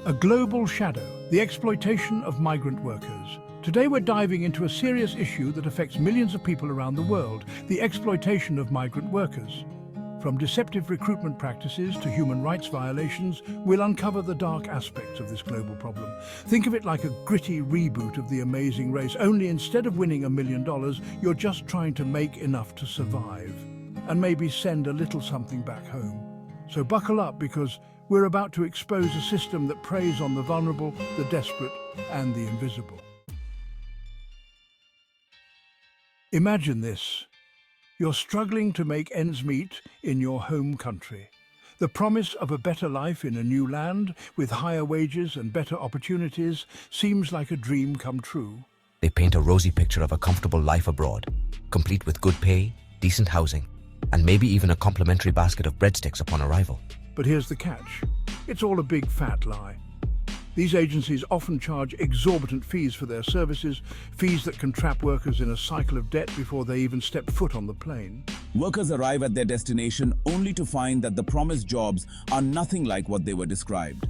A global shadow, the exploitation of migrant workers. Today we're diving into a serious issue that affects millions of people around the world, the exploitation of migrant workers. From deceptive recruitment practices to human rights violations, we'll uncover the dark aspects of this global problem. Think of it like a gritty reboot of The Amazing Race, only instead of winning $1 million, you're just trying to make enough to survive and maybe send a little something back home. So buckle up, because we're about to expose a system that preys on the vulnerable, the desperate, and the invisible. Imagine this. You're struggling to make ends meet in your home country. The promise of a better life in a new land with higher wages and better opportunities seems like a dream come true. They paint a rosy picture of a comfortable life abroad, complete with good pay, decent housing, and maybe even a complimentary basket of breadsticks upon arrival. But here's the catch. It's all a big fat lie. These agencies often charge exorbitant fees for their services, fees that can trap workers in a cycle of debt before they even step foot on the plane. Workers arrive at their destination only to find that the promised jobs are nothing like what they were described.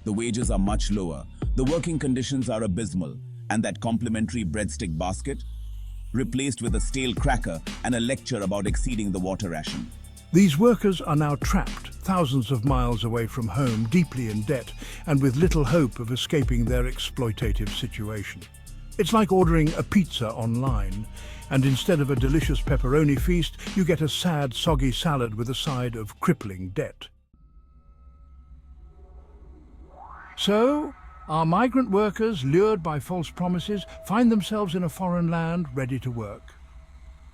The wages are much lower, the working conditions are abysmal, and that complimentary breadstick basket replaced with a stale cracker and a lecture about exceeding the water ration. These workers are now trapped thousands of miles away from home, deeply in debt, and with little hope of escaping their exploitative situation. It's like ordering a pizza online, and instead of a delicious pepperoni feast, you get a sad, soggy salad with a side of crippling debt. So, our migrant workers, lured by false promises, find themselves in a foreign land ready to work.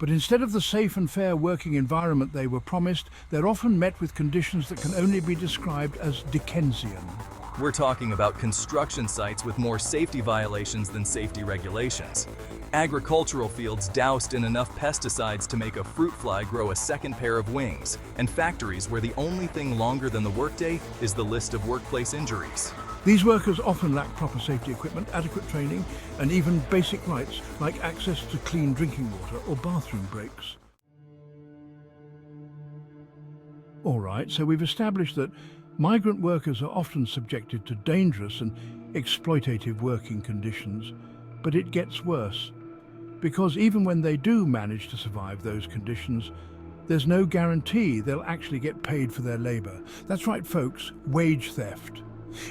But instead of the safe and fair working environment they were promised, they're often met with conditions that can only be described as Dickensian. We're talking about construction sites with more safety violations than safety regulations. Agricultural fields doused in enough pesticides to make a fruit fly grow a second pair of wings, and factories where the only thing longer than the workday is the list of workplace injuries. These workers often lack proper safety equipment, adequate training, and even basic rights like access to clean drinking water or bathroom breaks. All right, so we've established that migrant workers are often subjected to dangerous and exploitative working conditions, but it gets worse. Because even when they do manage to survive those conditions, there's no guarantee they'll actually get paid for their labor. That's right, folks, wage theft.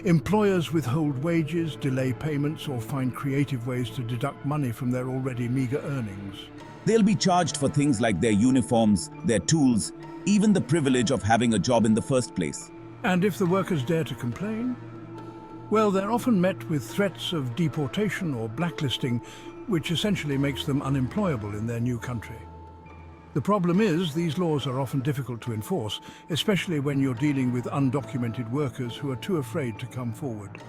Employers withhold wages, delay payments, or find creative ways to deduct money from their already meager earnings. They'll be charged for things like their uniforms, their tools, even the privilege of having a job in the first place. And if the workers dare to complain, well, they're often met with threats of deportation or blacklisting, which essentially makes them unemployable in their new country. The problem is, these laws are often difficult to enforce, especially when you're dealing with undocumented workers who are too afraid to come forward.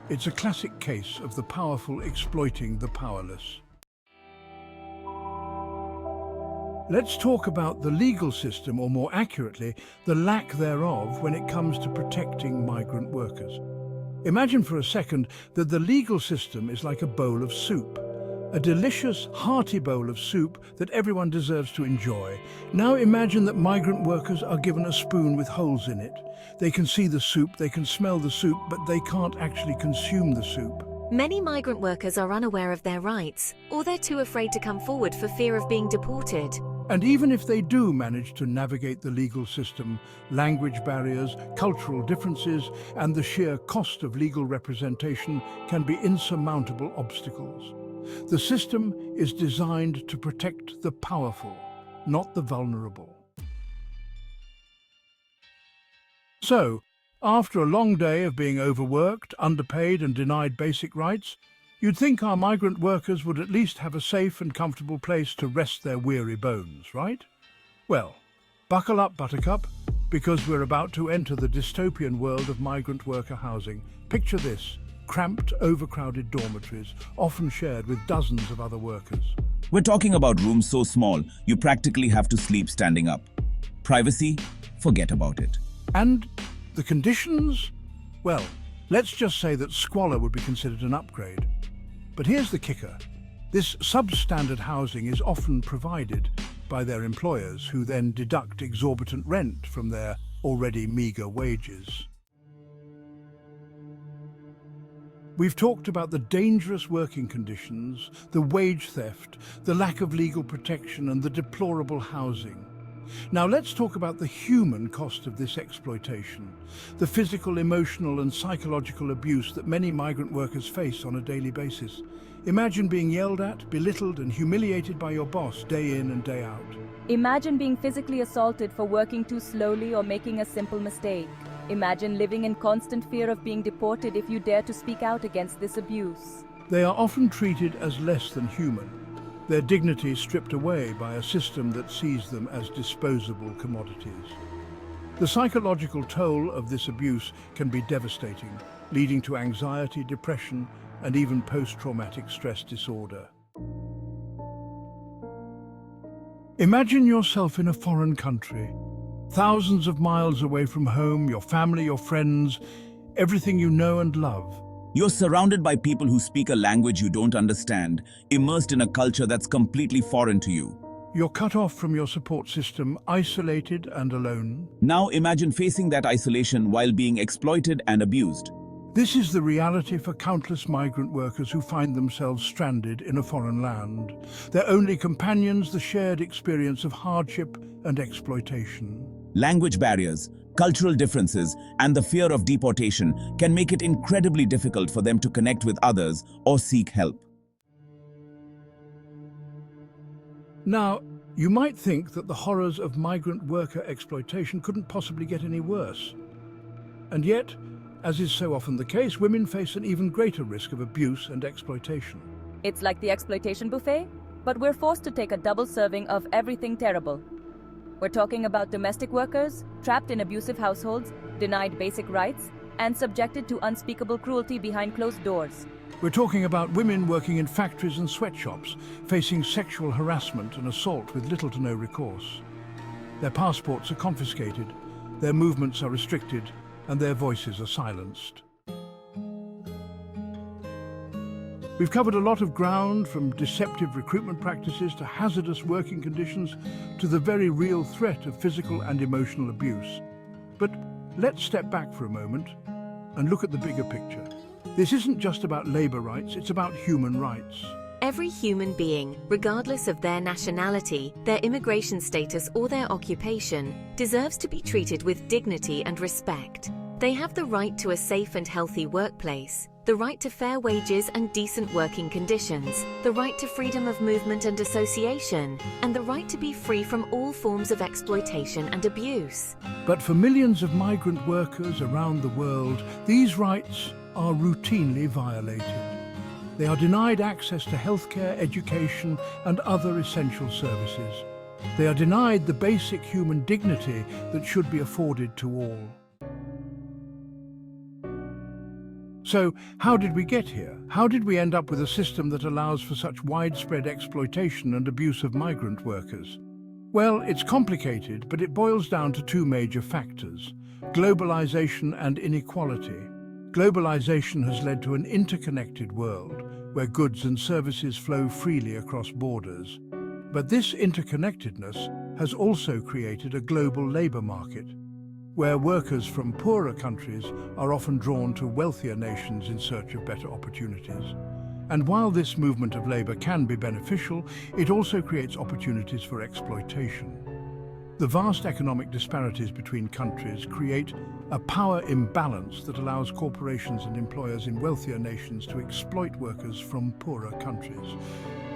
It's a classic case of the powerful exploiting the powerless. Let's talk about the legal system, or more accurately, the lack thereof when it comes to protecting migrant workers. Imagine for a second that the legal system is like a bowl of soup. A delicious, hearty bowl of soup that everyone deserves to enjoy. Now imagine that migrant workers are given a spoon with holes in it. They can see the soup, they can smell the soup, but they can't actually consume the soup. Many migrant workers are unaware of their rights, or they're too afraid to come forward for fear of being deported. And even if they do manage to navigate the legal system, language barriers, cultural differences, and the sheer cost of legal representation can be insurmountable obstacles. The system is designed to protect the powerful, not the vulnerable. So, after a long day of being overworked, underpaid, and denied basic rights, you'd think our migrant workers would at least have a safe and comfortable place to rest their weary bones, right? Well, buckle up, Buttercup, because we're about to enter the dystopian world of migrant worker housing. Picture this. Cramped, overcrowded dormitories, often shared with dozens of other workers. We're talking about rooms so small, you practically have to sleep standing up. Privacy? Forget about it. And the conditions? Well, let's just say that squalor would be considered an upgrade. But here's the kicker. This substandard housing is often provided by their employers, who then deduct exorbitant rent from their already meager wages. We've talked about the dangerous working conditions, the wage theft, the lack of legal protection, and the deplorable housing. Now let's talk about the human cost of this exploitation, the physical, emotional, and psychological abuse that many migrant workers face on a daily basis. Imagine being yelled at, belittled, and humiliated by your boss day in and day out. Imagine being physically assaulted for working too slowly or making a simple mistake. Imagine living in constant fear of being deported if you dare to speak out against this abuse. They are often treated as less than human, their dignity stripped away by a system that sees them as disposable commodities. The psychological toll of this abuse can be devastating, leading to anxiety, depression, and even post-traumatic stress disorder. Imagine yourself in a foreign country, thousands of miles away from home, your family, your friends, everything you know and love. You're surrounded by people who speak a language you don't understand, immersed in a culture that's completely foreign to you. You're cut off from your support system, isolated and alone. Now imagine facing that isolation while being exploited and abused. This is the reality for countless migrant workers who find themselves stranded in a foreign land. Their only companions, the shared experience of hardship and exploitation. Language barriers, cultural differences, and the fear of deportation can make it incredibly difficult for them to connect with others or seek help. Now, you might think that the horrors of migrant worker exploitation couldn't possibly get any worse. And yet, as is so often the case, women face an even greater risk of abuse and exploitation. It's like the exploitation buffet, but we're forced to take a double serving of everything terrible. We're talking about domestic workers, trapped in abusive households, denied basic rights, and subjected to unspeakable cruelty behind closed doors. We're talking about women working in factories and sweatshops, facing sexual harassment and assault with little to no recourse. Their passports are confiscated, their movements are restricted, and their voices are silenced. We've covered a lot of ground, from deceptive recruitment practices to hazardous working conditions to the very real threat of physical and emotional abuse. But let's step back for a moment and look at the bigger picture. This isn't just about labor rights, it's about human rights. Every human being, regardless of their nationality, their immigration status, or their occupation, deserves to be treated with dignity and respect. They have the right to a safe and healthy workplace, the right to fair wages and decent working conditions, the right to freedom of movement and association, and the right to be free from all forms of exploitation and abuse. But for millions of migrant workers around the world, these rights are routinely violated. They are denied access to healthcare, education, and other essential services. They are denied the basic human dignity that should be afforded to all. So, how did we get here? How did we end up with a system that allows for such widespread exploitation and abuse of migrant workers? Well, it's complicated, but it boils down to two major factors: globalization and inequality. Globalization has led to an interconnected world where goods and services flow freely across borders. But this interconnectedness has also created a global labor market, where workers from poorer countries are often drawn to wealthier nations in search of better opportunities. And while this movement of labor can be beneficial, it also creates opportunities for exploitation. The vast economic disparities between countries create a power imbalance that allows corporations and employers in wealthier nations to exploit workers from poorer countries.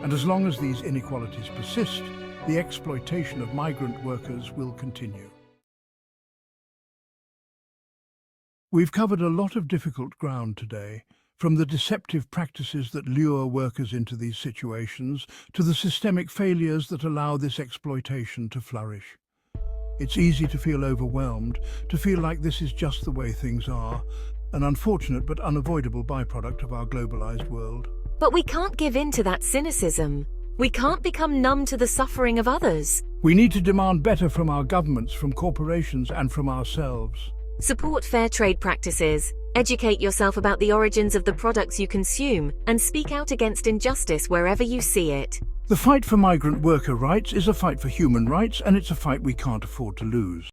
And as long as these inequalities persist, the exploitation of migrant workers will continue. We've covered a lot of difficult ground today, from the deceptive practices that lure workers into these situations to the systemic failures that allow this exploitation to flourish. It's easy to feel overwhelmed, to feel like this is just the way things are, an unfortunate but unavoidable byproduct of our globalized world. But we can't give in to that cynicism. We can't become numb to the suffering of others. We need to demand better from our governments, from corporations, and from ourselves. Support fair trade practices, educate yourself about the origins of the products you consume, and speak out against injustice wherever you see it. The fight for migrant worker rights is a fight for human rights, and it's a fight we can't afford to lose.